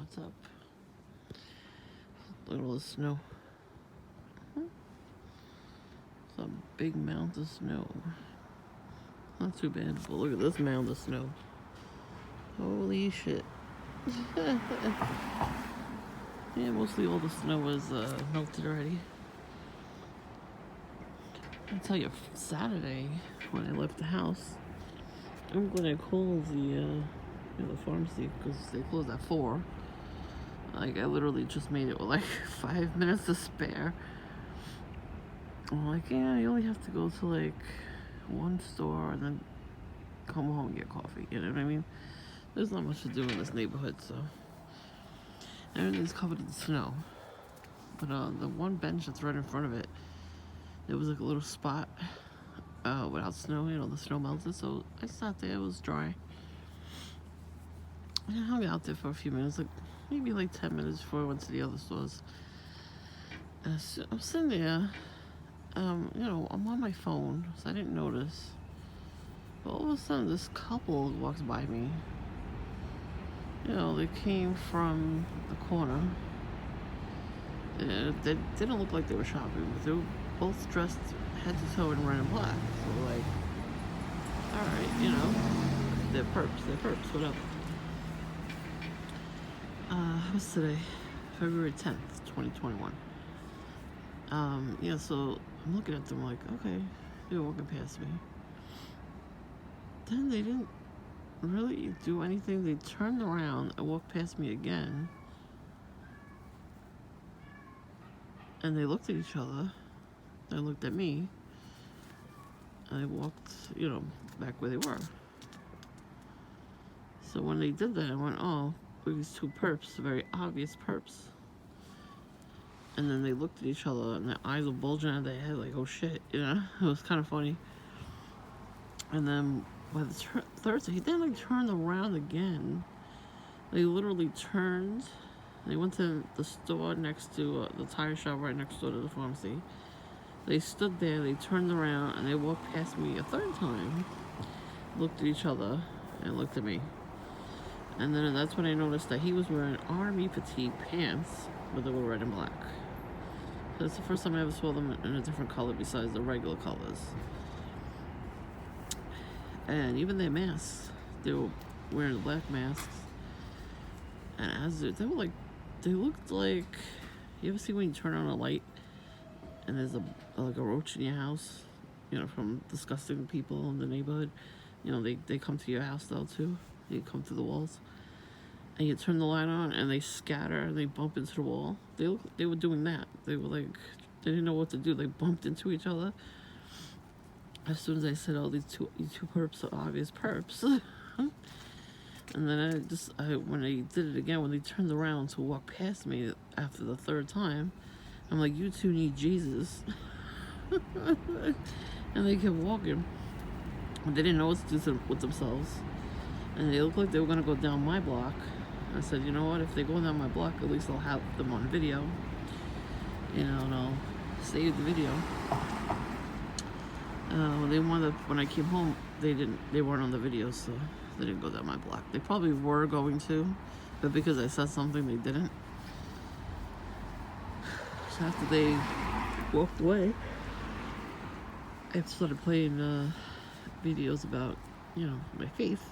what's up? Look at all the snow. It's a big mound of snow. Not too bad, but look at this mound of snow. Holy shit. Yeah, mostly all the snow is melted already. I'll tell you, Saturday, when I left the house, I'm gonna call the pharmacy because they close at 4. Like, I literally just made it with like 5 minutes to spare. I'm like, yeah, you only have to go to like one store and then come home and get coffee. You know what I mean? There's not much to do in this neighborhood, so everything's covered in snow. But the one bench that's right in front of it, there was like a little spot without snow. You know, the snow melted, so I sat there. It was dry. And I hung out there for a few minutes, like maybe like 10 minutes before I went to the other stores. So I'm sitting there. I'm on my phone, so I didn't notice. But all of a sudden, this couple walks by me. You know, they came from the corner. They didn't look like they were shopping, but they were both dressed head to toe in red and black. So, like, alright, you know, they're perps, whatever. What's today? February 10th, 2021. So I'm looking at them like, okay, they were walking past me. Then they didn't really do anything. They turned around and walked past me again. And they looked at each other. They looked at me. And they walked, back where they were. So when they did that, I went, oh, these two perps, very obvious perps. And then they looked at each other and their eyes were bulging out of their head like, oh shit, it was kind of funny. And then by the third time, then they turned around again. They literally turned. They went to the store next to the tire shop right next door to the pharmacy. They stood there, they turned around, and they walked past me a third time. Looked at each other and looked at me. And then that's when I noticed that he was wearing army petite pants, but they were red and black. That's the first time I ever saw them in a different color besides the regular colors. And even their masks, they were wearing black masks. And as they looked like, you ever see when you turn on a light and there's a roach in your house, from disgusting people in the neighborhood. They come to your house though too. They come through the walls. And you turn the light on and they scatter and they bump into the wall. They were doing that. They were like, they didn't know what to do. They bumped into each other. As soon as I said, oh, these two perps are obvious perps. And then when I did it again, when they turned around to walk past me after the third time, I'm like, you two need Jesus. And they kept walking. They didn't know what to do with themselves. And they looked like they were going to go down my block. I said, you know what, if they go down my block, at least I'll have them on video. And I'll save the video. When I came home, they weren't on the video, so they didn't go down my block. They probably were going to, but because I said something, they didn't. So after they walked away, I started playing videos about, my faith.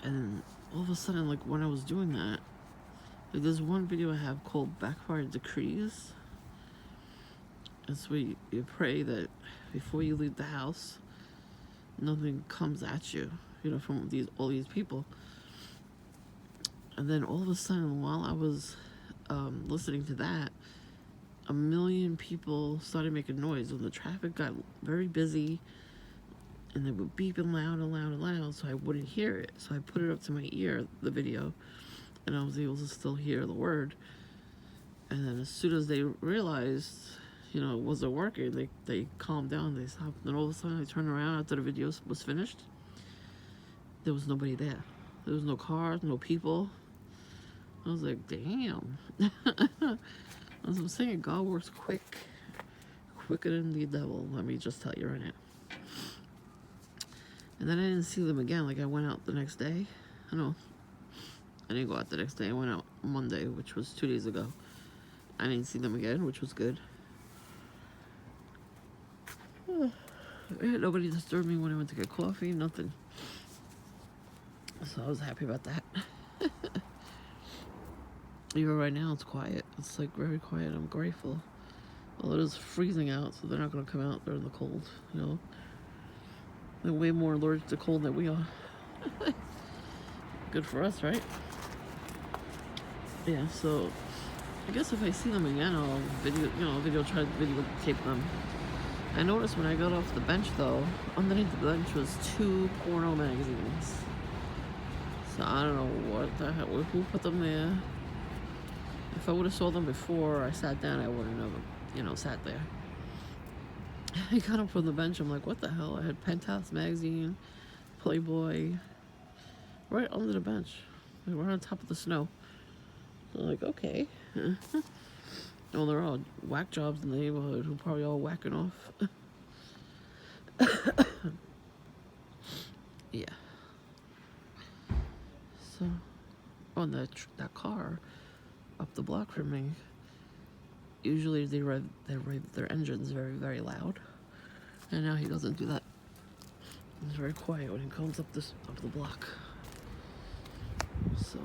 And all of a sudden, like when I was doing that, like there's one video I have called Backfired Decrees. It's where you pray that before you leave the house, nothing comes at you, from all these people. And then all of a sudden, while I was listening to that, 1 million people started making noise. When the traffic got very busy, and they were beeping loud and loud and loud, so I wouldn't hear it. So I put it up to my ear, the video, and I was able to still hear the word. And then as soon as they realized, it wasn't working, they calmed down, they stopped. And all of a sudden I turned around after the video was finished. There was nobody there. There was no cars, no people. I was like, damn. As I'm saying, God works quicker than the devil, let me just tell you right now. And then I didn't see them again. Like, I went out the next day. I didn't go out the next day. I went out Monday, which was 2 days ago. I didn't see them again, which was good. Nobody disturbed me when I went to get coffee, nothing. So I was happy about that. Even right now, it's quiet. It's like very quiet. I'm grateful. Well, it is freezing out, so they're not going to come out during the cold, you know. They're way more allergic to cold than we are. Good for us, right? Yeah, so I guess if I see them again, I'll try to videotape them. I noticed when I got off the bench, though, underneath the bench was 2 porno magazines. So I don't know what the hell, who put them there. If I would have saw them before I sat down, I wouldn't have, sat there. I got up from the bench, I'm like, what the hell? I had Penthouse magazine, Playboy, right under the bench, like right on top of the snow. So I'm like, okay. Well, they're all whack jobs in the neighborhood who probably all whacking off. Yeah. So, on that car up the block from me, usually they rev their engines very, very loud, and now he doesn't do that. He's very quiet when he comes up the block. So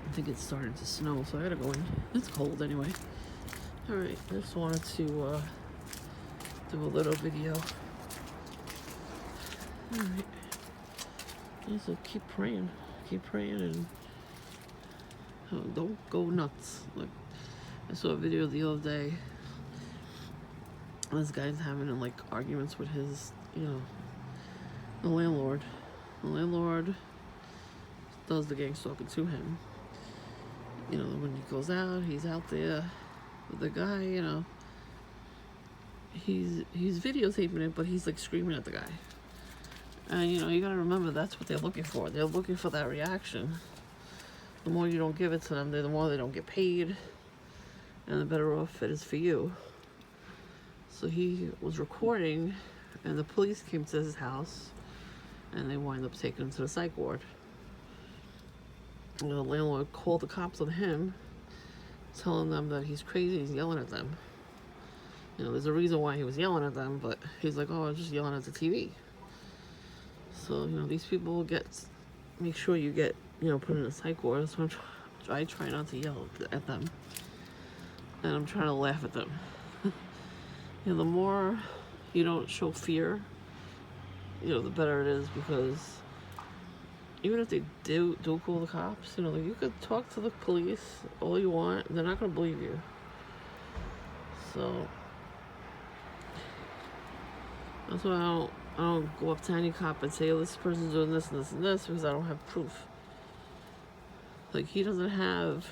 I think it's starting to snow, so I gotta go in. It's cold anyway. All right, I just wanted to do a little video. All right. So keep praying, and don't go nuts. Like, I saw a video the other day. This guy's having like arguments with his, the landlord. The landlord does the gang stalking to him. When he goes out, he's out there with the guy. He's videotaping it, but he's like screaming at the guy. And you gotta remember, that's what they're looking for. They're looking for that reaction. The more you don't give it to them, the more they don't get paid, and the better off it is for you. So he was recording, and the police came to his house, and they wind up taking him to the psych ward. And the landlord called the cops on him, telling them that he's crazy, he's yelling at them. There's a reason why he was yelling at them, but he's like, oh, I was just yelling at the TV. So, these people make sure you get, put in a psych ward. So I try not to yell at them. And I'm trying to laugh at them. The more you don't show fear, the better it is, because even if they do call the cops, you could talk to the police all you want, they're not going to believe you. So that's why I don't go up to any cop and say, oh, this person's doing this and this and this, because I don't have proof. Like, he doesn't have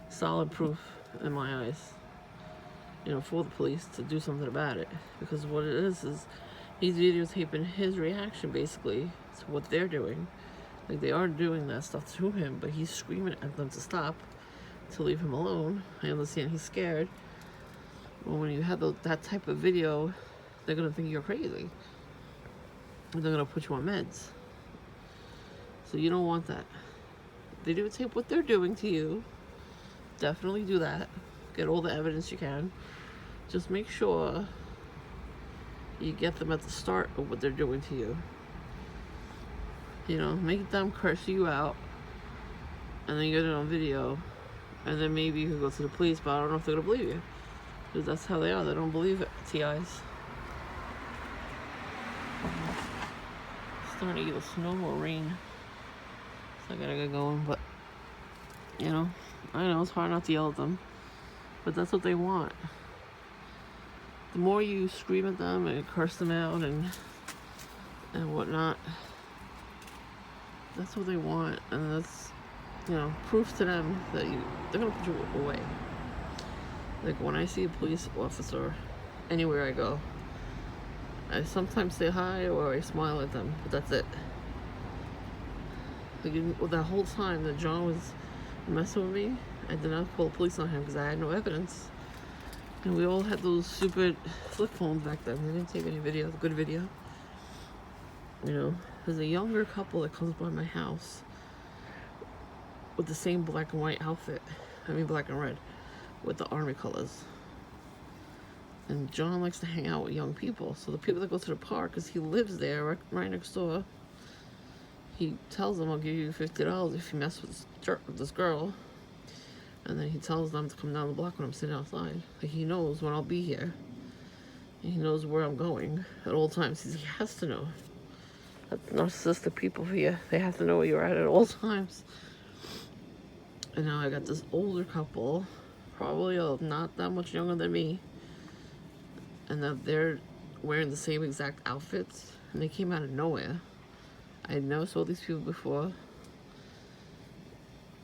solid proof in my eyes, for the police to do something about it. Because what it is he's videotaping his reaction, basically, to what they're doing. Like, they are doing that stuff to him, but he's screaming at them to stop, to leave him alone. I understand he's scared. Well, when you have that type of video, they're going to think you're crazy. And they're going to put you on meds. So you don't want that. Videotape what they're doing to you. Definitely do that. Get all the evidence you can. Just make sure you get them at the start of what they're doing to you. Make them curse you out, and then you get it on video, and then maybe you can go to the police, but I don't know if they're going to believe you. Because that's how they are. They don't believe it. TIs. It's starting to either snow or rain. So I gotta get going, but, I know it's hard not to yell at them, but that's what they want. The more you scream at them and curse them out and whatnot, that's what they want, and that's, proof to them that they're gonna put you away. Like, when I see a police officer anywhere I go, I sometimes say hi or I smile at them, but that's it. Like, that whole time that John was messing with me, I did not call the police on him because I had no evidence. And we all had those stupid flip phones back then. They didn't take any video, good video. There's a younger couple that comes by my house with the same black and white outfit. I mean black and red with the army colors. And John likes to hang out with young people. So the people that go to the park, because he lives there right next door, he tells them, I'll give you $50 if you mess with this girl. And then he tells them to come down the block when I'm sitting outside. Like, he knows when I'll be here. And he knows where I'm going at all times. He has to know. That's narcissistic people for you. They have to know where you're at all times. And now I got this older couple, probably not that much younger than me. And that they're wearing the same exact outfits. And they came out of nowhere. I had never saw these people before.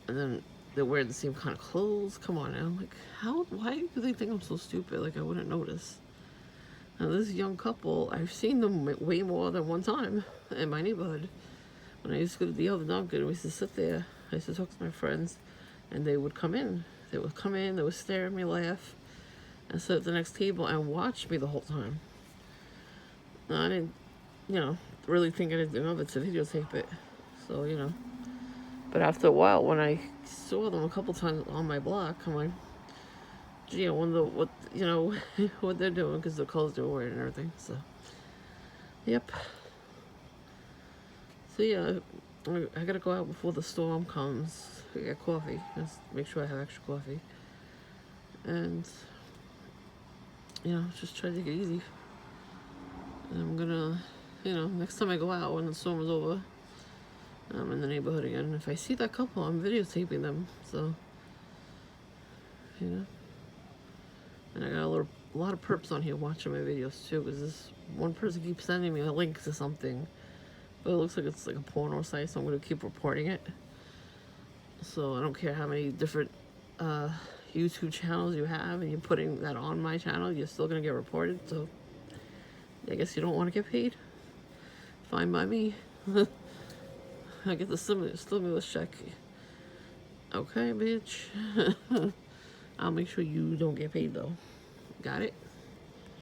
And then they're wearing the same kind of clothes. Come on now. Like, why do they think I'm so stupid? Like, I wouldn't notice. Now, this young couple, I've seen them way more than one time in my neighborhood. When I used to go to the other Dunkin', we used to sit there. I used to talk to my friends, and they would come in. They would come in, they would stare at me, laugh, and sit at the next table and watch me the whole time. Now, I didn't, really think anything of it to videotape it. So, But after a while, when I saw them a couple times on my block, I'm like, gee, I wonder what, what they're doing, because the clothes they're wearing and everything. So, yep. So, yeah, I gotta go out before the storm comes. I get coffee. Just make sure I have extra coffee. And, just try to take it easy. And I'm gonna, next time I go out when the storm is over, I'm in the neighborhood again. If I see that couple, I'm videotaping them. So, And I got a lot of perps on here watching my videos too, because this one person keeps sending me a link to something, but it looks like it's like a porno site, so I'm going to keep reporting it. So I don't care how many different YouTube channels you have, and you're putting that on my channel, you're still going to get reported. So I guess you don't want to get paid. Fine by me. I get the stimulus check. Okay, bitch. I'll make sure you don't get paid though. Got it?